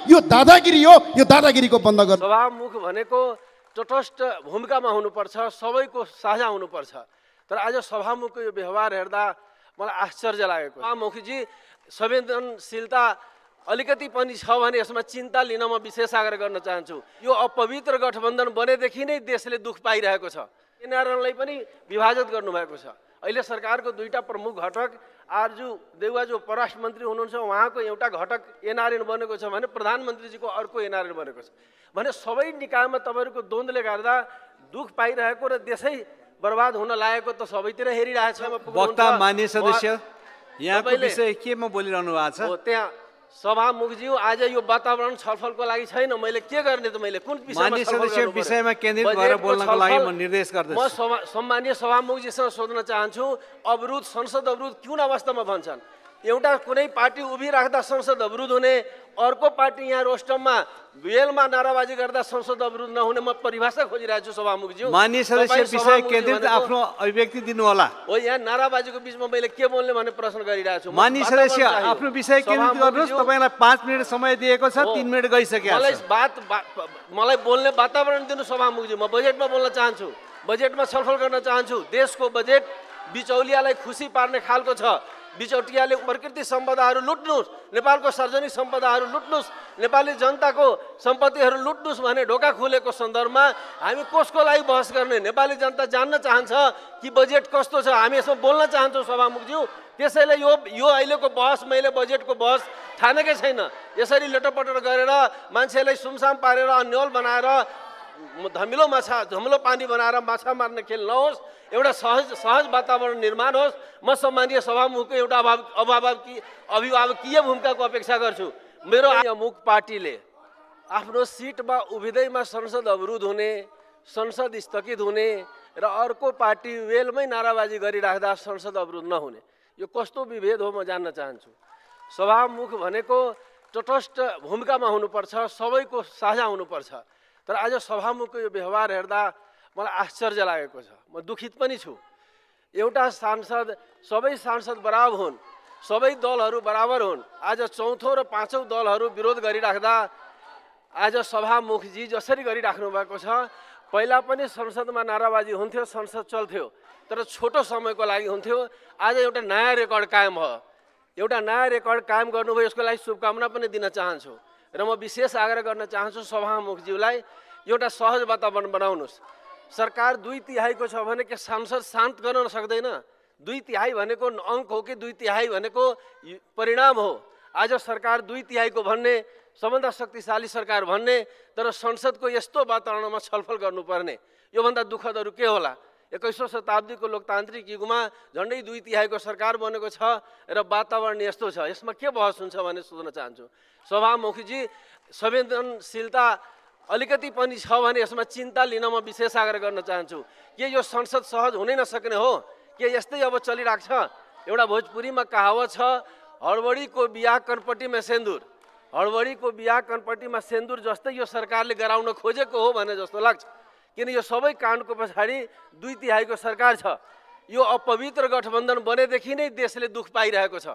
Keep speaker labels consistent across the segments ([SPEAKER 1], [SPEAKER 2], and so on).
[SPEAKER 1] यो दादागिरी हो। यो दादागिरीको बन्द गर्नु।
[SPEAKER 2] सभामुख भनेको तटस्थ भूमिकामा हुनुपर्छ, सबैको साझा हुनुपर्छ। तर आज सभामुखको यो व्यवहार हेर्दा मलाई आश्चर्य लागेको। सभामुखजी संवेदनशीलता अलिकति पनि छ भने यसमा चिन्ता लिन म विशेष आग्रह गर्न चाहन्छु। यो अपवित्र गठबन्धन बनेदेखि नै देशले दुख पाइरहेको छ। एनआरएनलाई पनि विभाजित गर्नुभएको छ। अहिले सरकारको दुईटा प्रमुख घटक आरजु देउवा जो परराष्ट्र मन्त्री हुनुहुन्छ उहाँको एउटा घटक एनआरएन बनेको छ भने प्रधानमन्त्रीजीको अर्को एनआरएन बनेको छ भने सबै निकायमा तपाईँहरूको द्वन्द्वले गर्दा दुख पाइरहेको र देशै बर्बाद हुन लागेको त सबैतिर हेरिरहेछ।
[SPEAKER 3] वक्ता मान्य सदस्य यहाँको विषय केमा बोलिरहनु भएको छ?
[SPEAKER 2] त्यहाँ सभामुखज्यू आज यो वातावरण छलफलको लागि छैन। मैले के गर्ने त? मैले कुन
[SPEAKER 3] मान्य सदस्य विषयमा केन्द्रित भएर बोल्नको लागि म निर्देश गर्दछु।
[SPEAKER 2] म सम्मानीय सभामुखजीसँग सोध्न चाहन्छु, अवरोध संसद अवरोध कुन अवस्थामा भन्छन्? एउटा कुनै पार्टी उभिराख्दा संसद अवरोध हुने, अर्को पार्टी यहाँ रोस्टममा बेलमा नाराबाजी गर्दा संसद अवरोध नहुने म परिभाषा खोजिरहेको छु सभामुखज्यू।
[SPEAKER 3] मान्य सदस्य विषय केन्द्रित आफ्नो अभिव्यक्ति दिनु होला।
[SPEAKER 2] हो, यहाँ नाराबाजीको बीचमा मैले के बोल्ने भन्ने प्रश्न गरिरहेको छु।
[SPEAKER 3] मान्य सदस्य आफ्नो विषय केन्द्रित गर्नुहोस्। तपाईँलाई 5 मिनट समय दिएको छ, 3 मिनट गइसक्यो।
[SPEAKER 2] मलाई बोल्ने वातावरण दिनु सभामुखज्यू। म बजेटमा बोल्न चाहन्छु, बजेटमा छलफल गर्न चाहन्छु। देशको बजेट बिचौलियालाई खुसी पार्ने खालको छ। बिचौटियाले प्रकृति सम्पदाहरू लुट्नुहोस्, नेपालको सार्वजनिक सम्पदाहरू लुट्नुहोस्, नेपाली जनताको सम्पत्तिहरू लुट्नुहोस् भने ढोका खुलेको सन्दर्भमा हामी कसको लागि बहस गर्ने? नेपाली जनता जान्न चाहन्छ कि बजेट कस्तो छ। हामी यसमा बोल्न चाहन्छौँ सभामुखज्यू। त्यसैले यो अहिलेको बहस, मैले बजेटको बहस ठानेकै छैन। यसरी लटपटर गरेर मान्छेलाई सुमसाम पारेर अन्यल बनाएर धमिलो पानी बनाएर माछा मार्ने खेल नहोस्। एउटा सहज वातावरण निर्माण होस्। म सम्मानीय सभामुखको एउटा अभिभावकीय भूमिकाको अपेक्षा गर्छु। मेरो मुख पार्टीले आफ्नो सिटमा उभिँदैमा संसद अवरोध हुने, संसद स्थगित हुने र अर्को पार्टी वेलमै नाराबाजी गरिराख्दा संसद अवरोध नहुने, यो कस्तो विभेद हो म जान्न चाहन्छु। सभामुख भनेको तटस्थ भूमिकामा हुनुपर्छ, सबैको साझा हुनुपर्छ। तर आज सभामुखको यो व्यवहार हेर्दा मलाई आश्चर्य लागेको छ। म दुखित पनि छु। एउटा सांसद, सबै सांसद बराबर हुन्, सबै दलहरू बराबर हुन्। आज चौथो र पाँचौँ दलहरू विरोध गरिराख्दा आज सभामुखजी जसरी गरिराख्नु भएको छ, पहिला पनि संसदमा नाराबाजी हुन्थ्यो, संसद चल्थ्यो, तर छोटो समयको लागि हुन्थ्यो। आज एउटा नयाँ रेकर्ड कायम भयो। एउटा नयाँ रेकर्ड कायम गर्नुभयो, यसको लागि शुभकामना पनि दिन चाहन्छु। र म विशेष आग्रह गर्न चाहन्छु सभामुखज्यूलाई, एउटा सहज वातावरण बनाउनुहोस्। सरकार 2/3 छ भने के सांसद शान्त गर्न सक्दैन? 2/3 भनेको अङ्क हो कि 2/3 भनेको परिणाम हो? आज सरकार 2/3 भन्ने, सबभन्दा शक्तिशाली सरकार भन्ने, तर संसदको यस्तो वातावरणमा छलफल गर्नुपर्ने, योभन्दा दुःखदहरू के होला? 21औं शताब्दीको लोकतान्त्रिक युगमा झन्डै 2/3 सरकार बनेको छ र वातावरण यस्तो छ। यसमा के बहस हुन्छ भने सोध्न चाहन्छु। सभामुखजी, संवेदनशीलता अलिकति पनि छ भने यसमा चिन्ता लिन म विशेष आग्रह गर्न चाहन्छु। के यो संसद सहज हुनै नसक्ने हो? के यस्तै अब चलिरहेको छ? एउटा भोजपुरीमा कहावत छ, हडबडीको बिहा कनपट्टीमा सेन्दुर। हडबडीको बिहा कनपट्टीमा सेन्दुर जस्तै यो सरकारले गराउन खोजेको हो भने जस्तो लाग्छ। किन यो सबै काण्डको पछाडि 2/3 सरकार छ। यो अपवित्र गठबन्धन बनेदेखि नै देशले दुख पाइरहेको छ।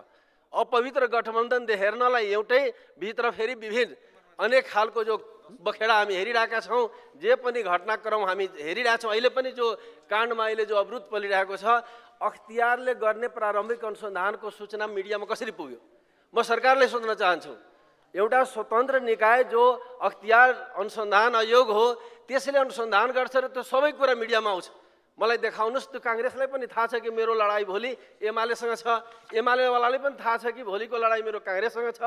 [SPEAKER 2] अपवित्र गठबन्धन हेर्नलाई एउटै, भित्र फेरि विभिन्न अनेक खालको जो बखेडा हामी हेरिरहेका छौँ। जे पनि घटनाक्रम हामी हेरिरहेछौँ। अहिले पनि जो काण्डमा अहिले जो अवरोध परिरहेको छ, अख्तियारले गर्ने प्रारम्भिक अनुसन्धानको सूचना मिडियामा कसरी पुग्यो? म सरकारले सोध्न चाहन्छु। एउटा स्वतन्त्र निकाय जो अख्तियार अनुसन्धान आयोग हो, त्यसले अनुसन्धान गर्छ र त्यो सबै कुरा मिडियामा आउँछ। मलाई देखाउनुहोस्। त्यो काङ्ग्रेसलाई पनि थाहा छ कि मेरो लडाइँ भोलि एमालेसँग छ, एमालेवालाले पनि थाहा छ कि भोलिको लडाइँ मेरो काङ्ग्रेससँग छ।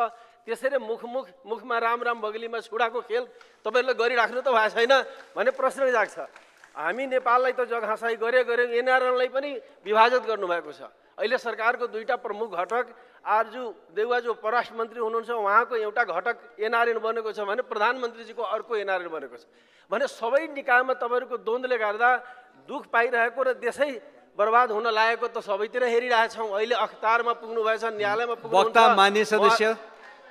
[SPEAKER 2] त्यसरी मुखमा राम बगलीमा छुडाको खेल तपाईँहरूले गरिराख्नु त भएको छैन भन्ने प्रश्न जाग्छ। हामी नेपाललाई त जगहाँसाई गऱ्यौँ, एनआरएनलाई पनि विभाजित गर्नुभएको छ। अहिले सरकारको दुईटा प्रमुख घटक आरजु देउवा जो परराष्ट्र मन्त्री हुनुहुन्छ उहाँको एउटा घटक एनआरएन बनेको छ भने प्रधानमन्त्रीजीको अर्को एनआरएन बनेको छ भने सबै निकायमा तपाईँहरूको द्वन्द्वले गर्दा दुख पाइरहेको र देशै बर्बाद हुन लागेको त सबैतिर हेरिरहेछौँ। अहिले अख्तियारमा पुग्नु भएछ, न्यायालयमा पुग्नु।
[SPEAKER 3] वक्ता मान्य सदस्य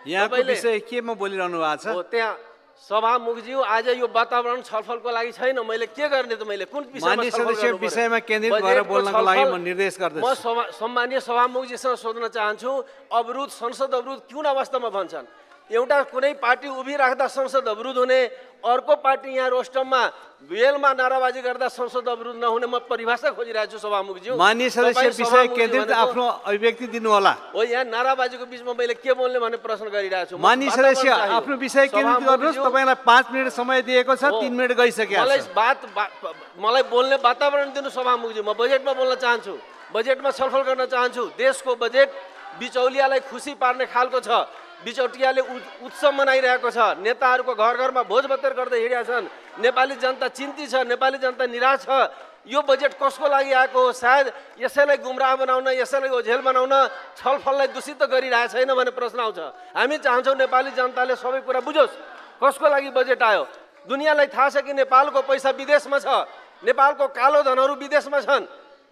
[SPEAKER 3] यहाँको विषय केमा बोलिरहनु भएको छ?
[SPEAKER 2] त्यहाँ सभामुखज्यू, आज यो वातावरण छलफलको लागि छैन। मैले के गर्ने त? मैले कुन
[SPEAKER 3] मान्य सदस्य विषयमा केन्द्रित भएर बोल्नको लागि म निर्देश गर्दछु।
[SPEAKER 2] म सम्मानीय सभामुखजीसँग सोध्न चाहन्छु, अवरोध संसद अवरोध कुन अवस्थामा भन्छन्? एउटा कुनै पार्टी उभिराख्दा संसद अवरुद्ध हुने, अर्को पार्टी यहाँ रोस्टममा बेलमा नाराबाजी गर्दा संसद अवरुद्ध नहुने म परिभाषा खोजिरहेको छु सभामुखज्यू।
[SPEAKER 3] माननीय सदस्य विषय केन्द्रित आफ्नो अभिव्यक्ति दिनु होला।
[SPEAKER 2] हो, यहाँ नाराबाजीको बिचमा मैले के बोल्ने भन्ने प्रश्न गरिरहेको छु।
[SPEAKER 3] माननीय सदस्य आफ्नो विषय केन्द्रित गर्नुहोस्। तपाईँलाई 5 मिनट समय दिएको छ, 3 मिनट गइसक्यो।
[SPEAKER 2] मलाई बोल्ने वातावरण दिनु सभामुखज्यू। म बजेटमा बोल्न चाहन्छु, बजेटमा छलफल गर्न चाहन्छु। देशको बजेट बिचौलियालाई खुसी पार्ने खालको छ। बिचौलियाले उत्सव मनाइरहेको छ। नेताहरूको घर घरमा भोजभतेर गर्दै हिँडेका छन्। नेपाली जनता चिन्तित छ, नेपाली जनता निराश छ। यो बजेट कसको लागि आएको हो? सायद यसैलाई गुमराह बनाउन, यसैलाई ओझेल बनाउन, छलफललाई दूषित गरिरहेको छैन भन्ने प्रश्न आउँछ। हामी चाहन्छौँ नेपाली जनताले सबै कुरा बुझोस् कसको लागि बजेट आयो। दुनियाँलाई थाहा छ कि नेपालको पैसा विदेशमा छ, नेपालको कालो धनहरू विदेशमा छन्,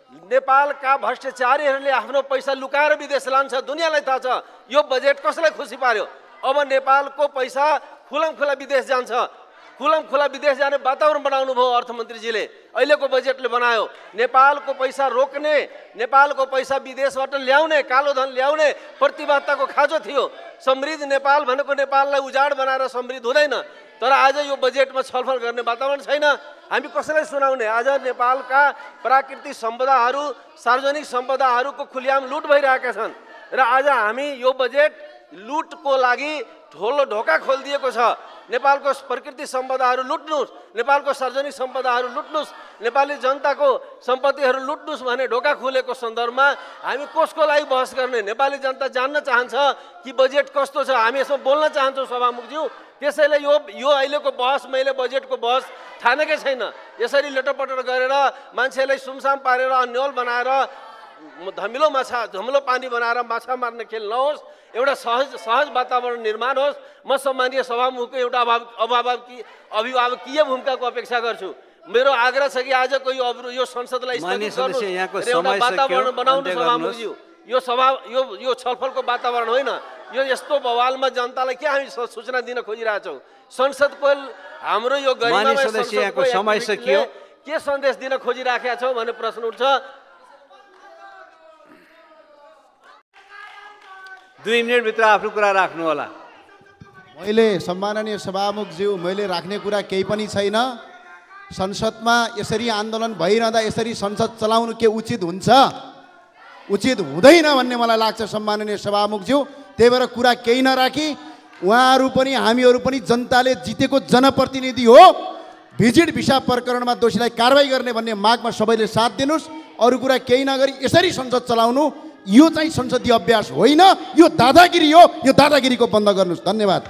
[SPEAKER 2] नेपालका भ्रष्टाचारीहरूले आफ्नो पैसा लुकाएर विदेश लान्छ। दुनियाँलाई थाहा छ। यो बजेट कसलाई खुसी पार्यो? अब नेपालको पैसा खुलमखुला विदेश जान्छ। खुलमखुला विदेश जाने वातावरण बनाउनु भयो अर्थमन्त्रीजीले। अहिलेको बजेटले बनायो। नेपालको पैसा रोक्ने, नेपालको पैसा विदेशबाट ल्याउने, कालो धन ल्याउने प्रतिबद्धताको खाँचो थियो। समृद्ध नेपाल भनेको नेपाललाई उजाड बनाएर समृद्ध हुँदैन। तर आज यो बजेटमा छलफल गर्ने वातावरण छैन। हामी कसैलाई सुनाउने? आज नेपालका प्राकृतिक सम्पदाहरू, सार्वजनिक सम्पदाहरूको खुल्याम लुट भइरहेका छन् र आज हामी यो बजेट लुटको लागि ठोलो ढोका खोलिदिएको छ। नेपालको प्रकृति सम्पदाहरू लुट्नुहोस्, नेपालको सार्वजनिक सम्पदाहरू लुट्नुहोस्, नेपाली जनताको सम्पत्तिहरू लुट्नुहोस् भने ढोका खुलेको सन्दर्भमा हामी कसको लागि बहस गर्ने? नेपाली जनता जान्न चाहन्छ कि बजेट कस्तो छ। हामी यसमा बोल्न चाहन्छौँ सभामुखज्यू। त्यसैले यो अहिलेको बहस, मैले बजेटको बहस ठानेकै छैन। यसरी लटपटर गरेर मान्छेलाई सुमसाम पारेर अन्यल बनाएर धमिलो पानी बनाएर माछा मार्ने खेल नहोस्। एउटा सहज वातावरण निर्माण होस्। म सम्मानीय सभामुखको एउटा अभिभावकीय भूमिकाको अपेक्षा गर्छु। मेरो आग्रह छ कि आज यो संसदलाई स्थगित गर्नुहोस् र एउटा वातावरण बनाउनु सभामुखज्यू। यो छलफलको वातावरण होइन। यो यस्तो बवालमा जनतालाई के हामी सूचना दिन खोजिरहेछौँ? संसदको हाम्रो यो गरिमामय संसदको समय सकियो, के सन्देश दिन खोजिराखेका छौँ भन्ने प्रश्न उठ्छ।
[SPEAKER 3] 2 मिनटभित्र आफ्नो कुरा राख्नु होला।
[SPEAKER 1] मैले सम्माननीय सभामुखज्यू, मैले राख्ने कुरा केही पनि छैन। संसदमा यसरी आन्दोलन भइरहँदा यसरी संसद चलाउनु के उचित हुन्छ? उचित हुँदैन भन्ने मलाई लाग्छ सम्माननीय सभामुखज्यू। त्यही भएर कुरा केही नराखी उहाँहरू पनि हामीहरू पनि जनताले जितेको जनप्रतिनिधि हो। भिजिट भिसा प्रकरणमा दोषीलाई कारबाही गर्ने भन्ने मागमा सबैले साथ दिनुहोस्। अरू कुरा केही नगरी यसरी संसद चलाउनु यो चाहिँ संसदीय अभ्यास होइन। यो दादागिरी हो। यो दादागिरीको बन्द गर्नुहोस्। धन्यवाद।